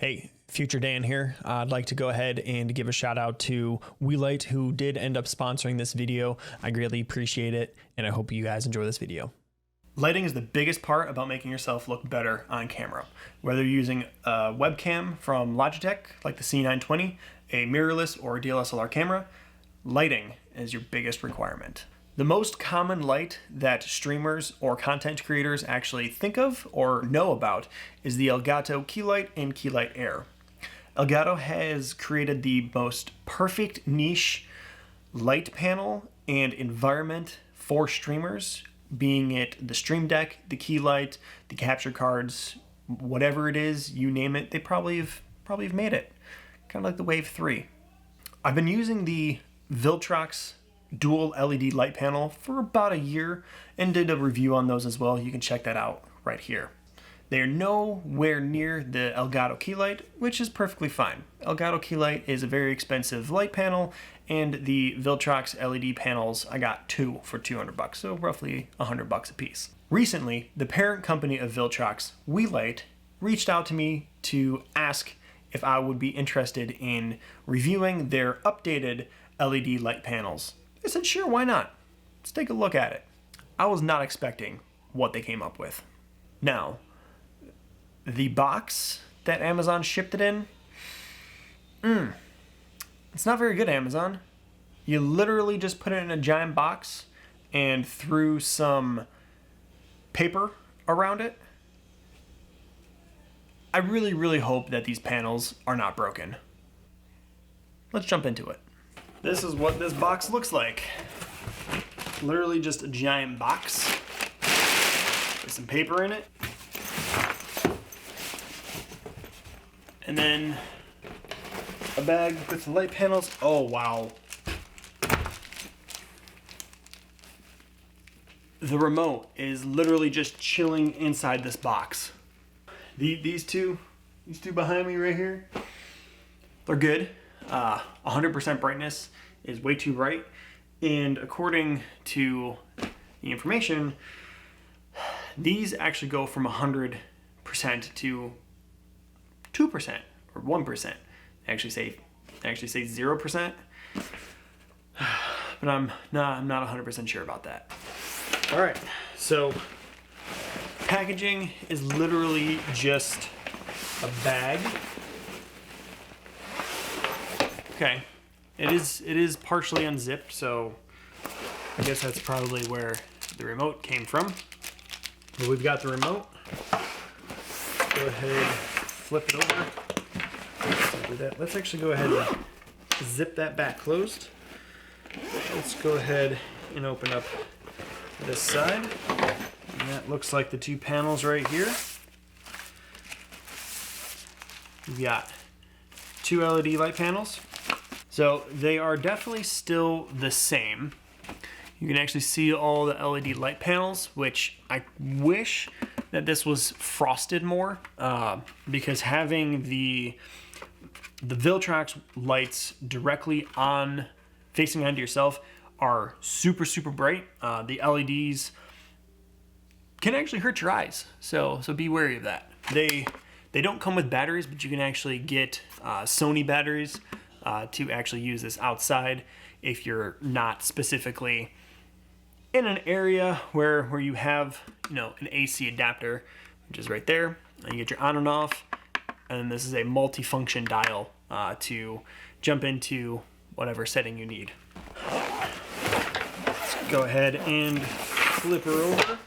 Hey, Future Dan here. I'd like to go ahead and give a shout out to Weeylite, who did end up sponsoring this video. I greatly appreciate it, and I hope you guys enjoy this video. Lighting is the biggest part about making yourself look better on camera. Whether you're using a webcam from Logitech, like the C920, a mirrorless or DSLR camera, lighting is your biggest requirement. The most common light that streamers or content creators actually think of or know about is the Elgato Keylight and Keylight Air. Elgato has created the most perfect niche light panel and environment for streamers, being it the Stream Deck, the Keylight, the capture cards, whatever it is, you name it, they probably have made it. Kind of like the Wave 3. I've been using the Viltrox dual LED light panel for about a year and did a review on those as well. You can check that out right here. They are nowhere near the Elgato Keylight, which is perfectly fine. Elgato Keylight is a very expensive light panel, and the Viltrox LED panels, I got two for $200, so roughly $100 a piece. Recently, the parent company of Viltrox, Weeylite, reached out to me to ask if I would be interested in reviewing their updated LED light panels. I said, sure, why not? Let's take a look at it. I was not expecting what they came up with. Now, the box that Amazon shipped it in, it's not very good, Amazon. You literally just put it in a giant box and threw some paper around it. I really, really hope that these panels are not broken. Let's jump into it. This is what this box looks like. Literally just a giant box with some paper in it. And then a bag with the light panels. Oh, wow. The remote is literally just chilling inside this box. These two behind me right here, they're good. 100% brightness is way too bright, and according to the information, these actually go from 100% to 2% or 1%. They actually say 0%, but I'm not 100% sure about that. All right, so packaging is literally just a bag. Okay, it is partially unzipped, so I guess that's probably where the remote came from. But we've got the remote. Go ahead, flip it over. Let's actually go ahead and zip that back closed. Let's go ahead and open up this side. And that looks like the two panels right here. We've got two LED light panels. So they are definitely still the same. You can actually see all the LED light panels, which I wish that this was frosted more, because having the Viltrox lights directly on, facing onto yourself, are super, super bright. The LEDs can actually hurt your eyes, so be wary of that. They don't come with batteries, but you can actually get Sony batteries to actually use this outside if you're not specifically in an area where you have, an AC adapter, which is right there, and you get your on and off, and then this is a multi-function dial to jump into whatever setting you need. Let's go ahead and flip her over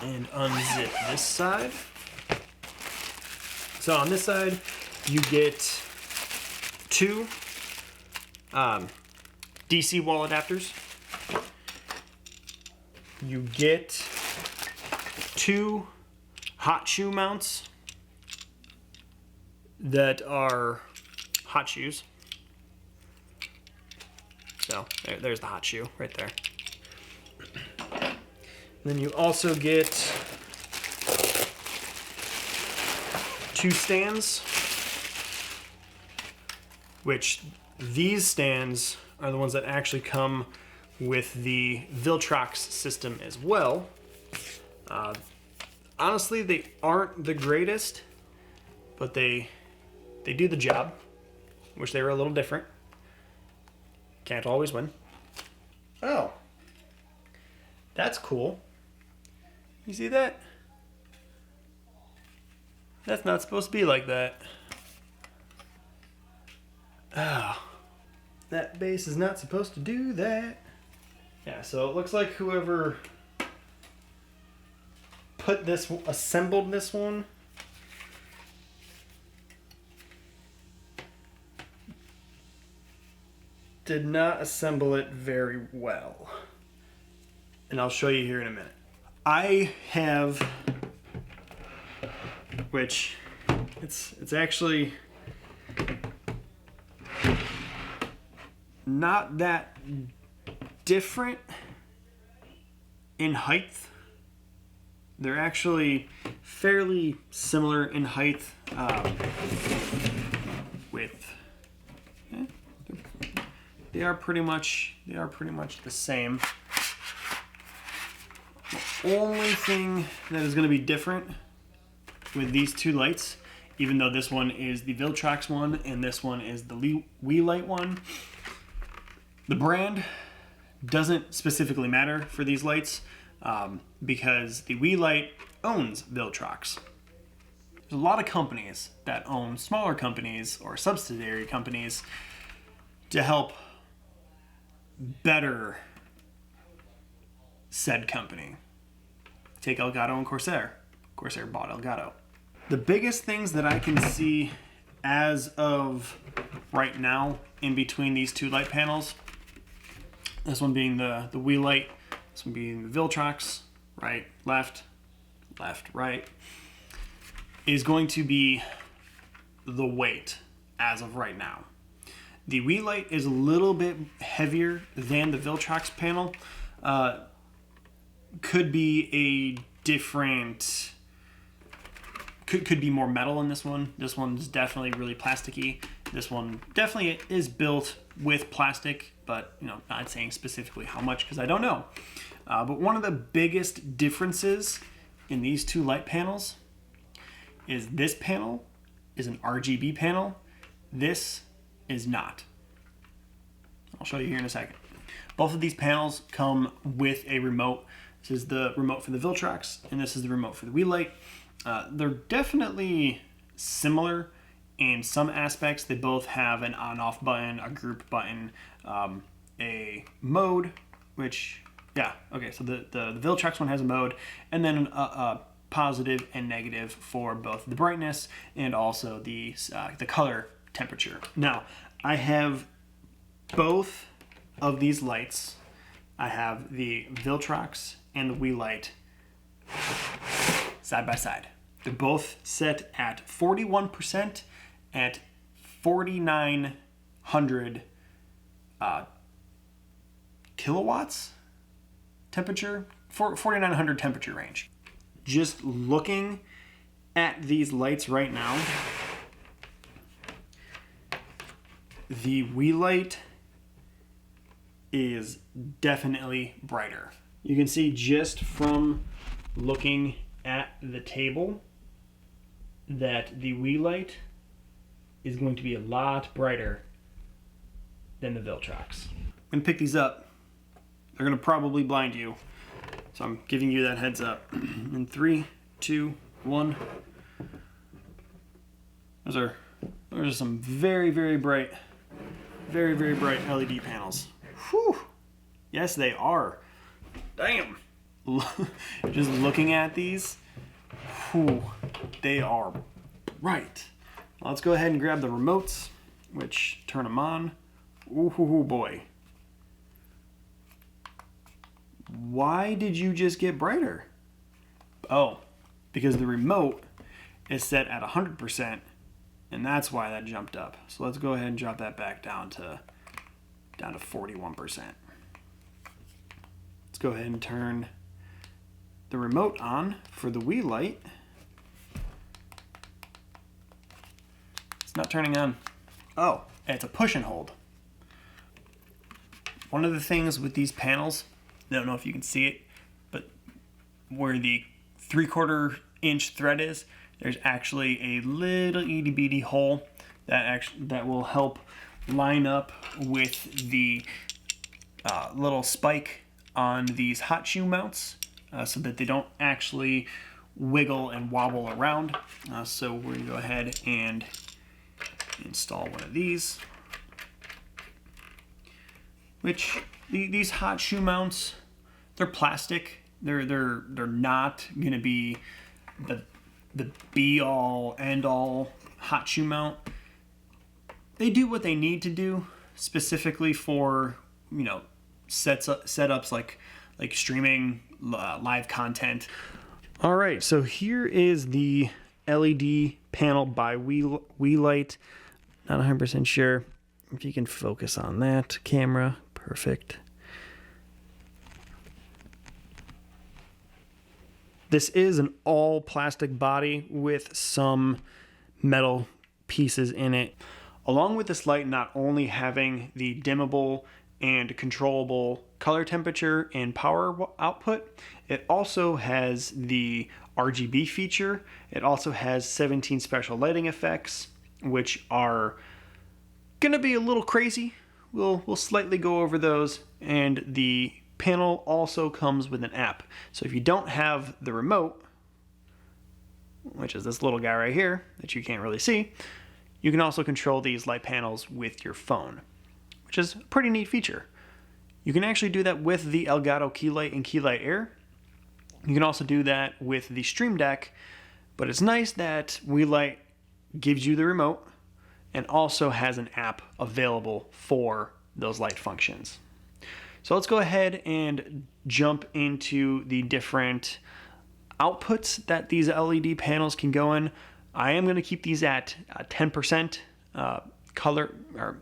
and unzip this side. So on this side, you get two DC wall adapters. You get two hot shoe mounts that are hot shoes. So there's the hot shoe right there. And then you also get two stands, which these stands are the ones that actually come with the Viltrox system as well. Honestly, they aren't the greatest. but they do the job. Wish they were a little different. Can't always win. Oh, that's cool. You see that? That's not supposed to be like that. Oh, that base is not supposed to do that. Yeah, so it looks like whoever assembled this one did not assemble it very well. And I'll show you here in a minute. I have, which it's actually not that different in height. They're actually fairly similar in height they are pretty much the same. The only thing that is going to be different with these two lights, even though this one is the Viltrox one and this one is the Weeylite one, the brand doesn't specifically matter for these lights because the Weeylite owns Viltrox. There's a lot of companies that own smaller companies or subsidiary companies to help better said company. Take Elgato and Corsair. Corsair bought Elgato. The biggest things that I can see as of right now in between these two light panels, this one being the Weeylite, this one being the Viltrox, right, left, left, right, is going to be the weight as of right now. The Weeylite is a little bit heavier than the Viltrox panel. Could be a different, could be more metal in this one. This one's definitely really plasticky. This one definitely is built with plastic, but not saying specifically how much because I don't know. But one of the biggest differences in these two light panels is this panel is an RGB panel. This is not. I'll show you here in a second. Both of these panels come with a remote. This is the remote for the Viltrox, and this is the remote for the Weeylite. They're definitely similar in some aspects. They both have an on-off button, a group button, a mode, which, yeah, okay, so the Viltrox one has a mode, and then a positive and negative for both the brightness and also the color temperature. Now, I have both of these lights. I have the Viltrox and the Weeylite side by side. They're both set at 41% at 4,900 kilowatts temperature, 4,900 temperature range. Just looking at these lights right now, the Weeylite is definitely brighter. You can see just from looking at the table that the Weeylite is going to be a lot brighter than the Viltrox. I'm gonna pick these up. They're gonna probably blind you, so I'm giving you that heads up. In 3, 2, 1. Those are some very, very bright LED panels. Whew. Yes, they are. Damn. Just looking at these, whew, they are bright. Let's go ahead and grab the remotes, which turn them on. Ooh, boy. Why did you just get brighter? Oh, because the remote is set at 100%, and that's why that jumped up. So let's go ahead and drop that back down to 41%. Let's go ahead and turn the remote on for the Weeylite. It's not turning on. Oh, it's a push and hold. One of the things with these panels, I don't know if you can see it, but where the 3/4 inch thread is, there's actually a little itty bitty hole that will help line up with the little spike on these hot shoe mounts so that they don't actually wiggle and wobble around. So we're going to go ahead and install one of these, which these hot shoe mounts, they're plastic. They're not going to be the be all end all hot shoe mount. They do what they need to do specifically for, you know, setups like streaming live content. All right, so here is the LED panel by Weeylite. Not 100% sure if you can focus on that camera. Perfect. This is an all plastic body with some metal pieces in it. Along with this light not only having the dimmable and controllable color temperature and power output, it also has the RGB feature. It also has 17 special lighting effects, which are gonna be a little crazy. We'll slightly go over those, and the panel also comes with an app. So if you don't have the remote, which is this little guy right here that you can't really see, you can also control these light panels with your phone, which is a pretty neat feature. You can actually do that with the Elgato Keylight and Keylight Air. You can also do that with the Stream Deck, but it's nice that Weeylite gives you the remote and also has an app available for those light functions. So let's go ahead and jump into the different outputs that these LED panels can go in. I am going to keep these at 10% color or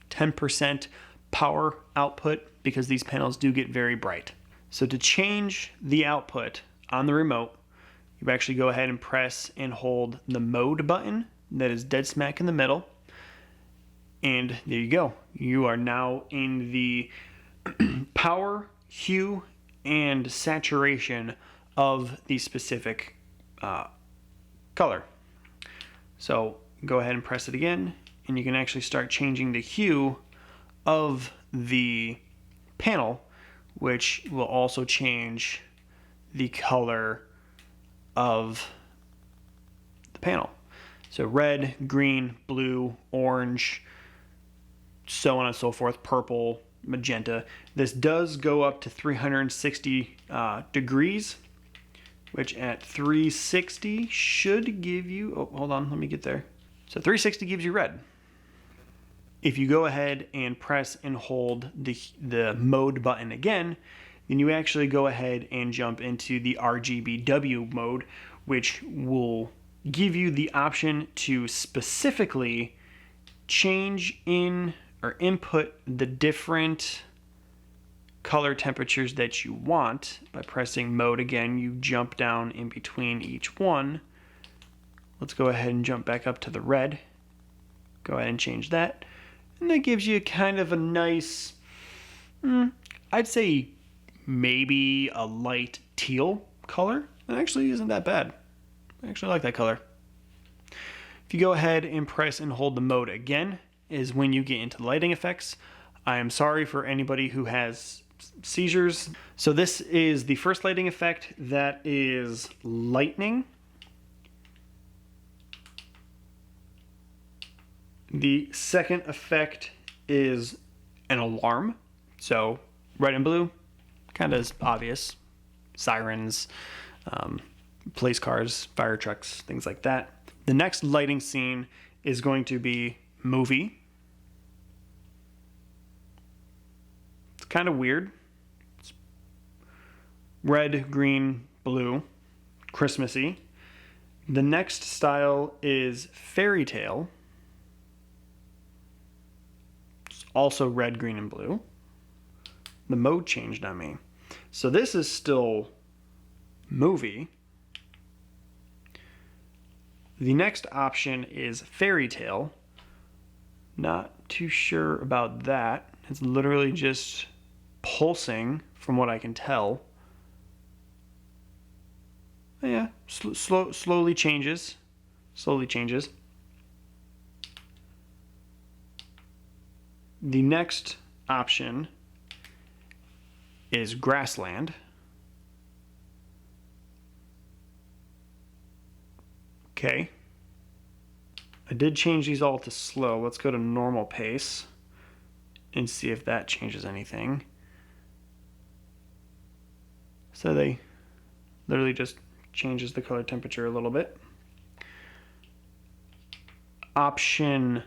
10% power output because these panels do get very bright. So to change the output on the remote, you actually go ahead and press and hold the mode button that is dead smack in the middle. And there you go. You are now in the power, hue, and saturation of the specific color. So go ahead and press it again, and you can actually start changing the hue of the panel, which will also change the color of the panel. So red, green, blue, orange, so on and so forth, purple, magenta. This does go up to 360 degrees, which at 360 should give you, oh, hold on, let me get there. So 360 gives you red. If you go ahead and press and hold the mode button again, then you actually go ahead and jump into the RGBW mode, which will give you the option to specifically change in or input the different color temperatures that you want. By pressing mode again, you jump down in between each one. Let's go ahead and jump back up to the red. Go ahead and change that. And that gives you kind of a nice, I'd say maybe a light teal color. It actually isn't that bad. I actually like that color. If you go ahead and press and hold the mode again, is when you get into the lighting effects. I am sorry for anybody who has seizures. So this is the first lighting effect, that is lightning. The second effect is an alarm. So red and blue, kind of obvious. Sirens, police cars, fire trucks, things like that. The next lighting scene is going to be movie. It's kind of weird. It's red, green, blue, Christmassy. The next style is fairy tale. It's also red, green, and blue. The mode changed on me. So this is still movie. The next option is fairy tale. Not too sure about that. It's literally just pulsing from what I can tell. yeah, slowly changes. Slowly changes. The next option is grassland. Okay. I did change these all to slow. Let's go to normal pace and see if that changes anything. So they literally just changes the color temperature a little bit. Option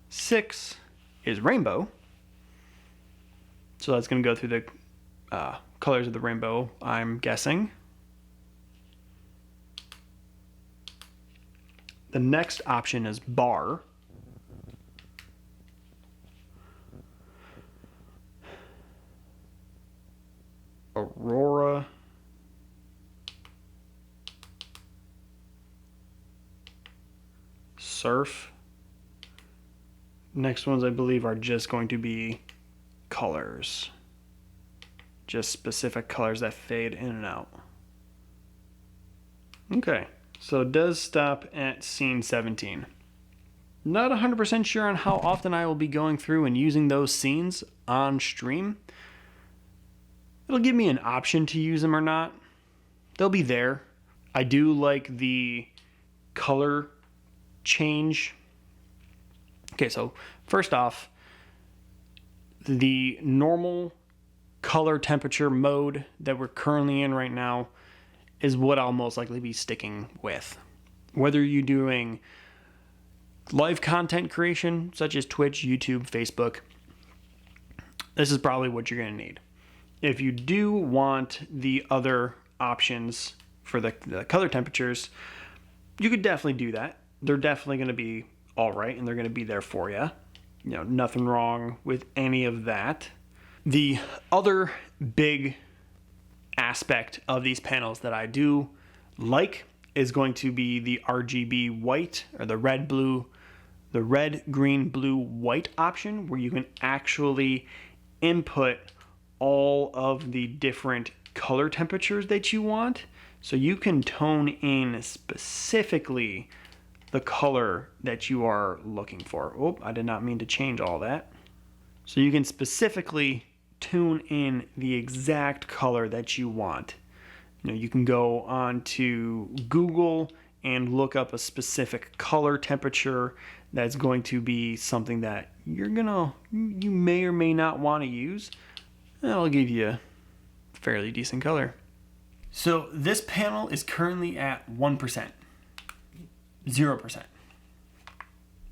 6 is rainbow. So that's going to go through the colors of the rainbow, I'm guessing. The next option is bar. Aurora. Surf. Next ones I believe are just going to be colors. Just specific colors that fade in and out. Okay, so it does stop at scene 17. Not 100% sure on how often I will be going through and using those scenes on stream. It'll give me an option to use them or not. They'll be there. I do like the color change. Okay, so first off, the normal color temperature mode that we're currently in right now is what I'll most likely be sticking with. Whether you're doing live content creation, such as Twitch, YouTube, Facebook, this is probably what you're going to need. If you do want the other options for the color temperatures, you could definitely do that. They're definitely going to be all right, and they're going to be there for you. You know, nothing wrong with any of that. The other big aspect of these panels that I do like is going to be the RGB white, or the red, green, blue, white option, where you can actually input all of the different color temperatures that you want. So you can tone in specifically the color that you are looking for. Oh, I did not mean to change all that. So you can specifically tune in the exact color that you want. You know, you can go on to Google and look up a specific color temperature that's going to be something that you may or may not want to use. That'll give you a fairly decent color. So this panel is currently at 1%. 0%.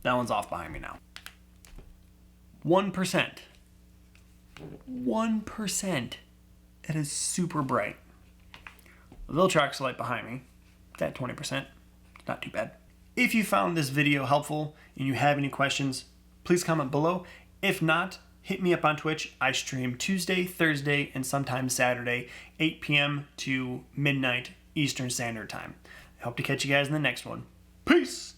That one's off behind me now. 1%. 1%. That is super bright. The Viltrox light behind me, it's at 20%. It's not too bad. If you found this video helpful and you have any questions, please comment below. If not, hit me up on Twitch. I stream Tuesday, Thursday, and sometimes Saturday, 8 p.m. to midnight Eastern Standard Time. I hope to catch you guys in the next one. Peace!